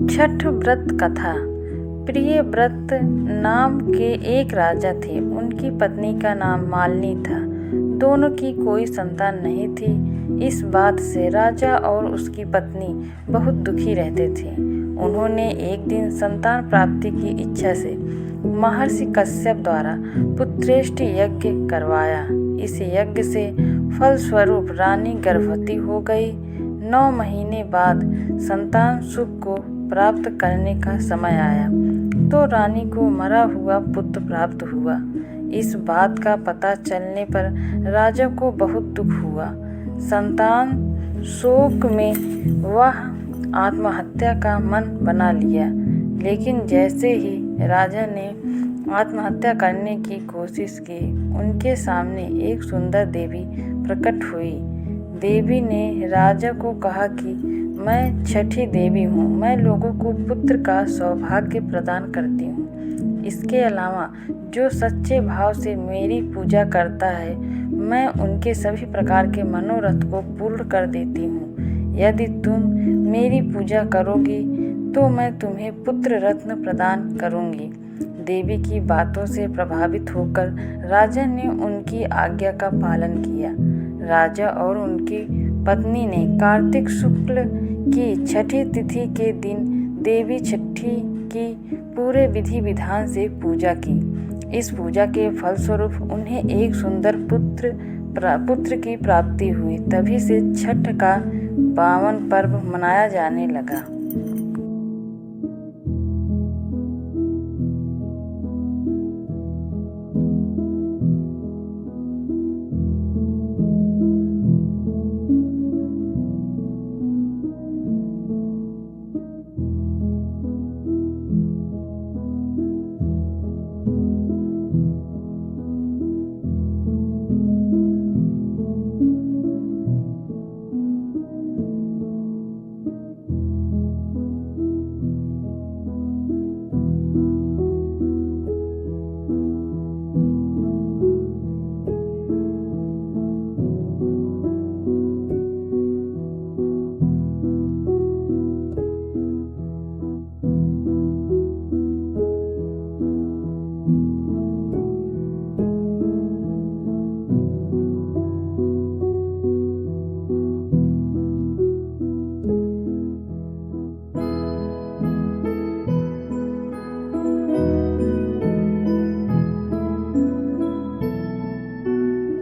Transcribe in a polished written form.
छठ व्रत कथा। प्रिय व्रत नाम के एक राजा थे। उनकी पत्नी का नाम मालिनी था। दोनों की कोई संतान नहीं थी। इस बात से राजा और उसकी पत्नी बहुत दुखी रहते थे। उन्होंने एक दिन संतान प्राप्ति की इच्छा से महर्षि कश्यप द्वारा पुत्रेष्टि यज्ञ करवाया। इस यज्ञ से फलस्वरूप रानी गर्भवती हो गई। 9 महीने बाद संतान सुख को प्राप्त करने का समय आया तो रानी को मरा हुआ पुत्र प्राप्त हुआ। इस बात का पता चलने पर राजा को बहुत दुख हुआ। संतान शोक में वह आत्महत्या का मन बना लिया। लेकिन जैसे ही राजा ने आत्महत्या करने की कोशिश की, उनके सामने एक सुंदर देवी प्रकट हुई। देवी ने राजा को कहा कि मैं छठी देवी हूँ। मैं लोगों को पुत्र का सौभाग्य प्रदान करती हूँ। इसके अलावा जो सच्चे भाव से मेरी पूजा करता है, मैं उनके सभी प्रकार के मनोरथ को पूर्ण कर देती हूँ। यदि तुम मेरी पूजा करोगी तो मैं तुम्हें पुत्र रत्न प्रदान करूँगी। देवी की बातों से प्रभावित होकर राजा ने उनकी आज्ञा का पालन किया। राजा और उनकी पत्नी ने कार्तिक शुक्ल की छठी तिथि के दिन देवी छठी की पूरे विधि विधान से पूजा की। इस पूजा के फलस्वरूप उन्हें एक सुंदर पुत्र की प्राप्ति हुई। तभी से छठ का पावन पर्व मनाया जाने लगा।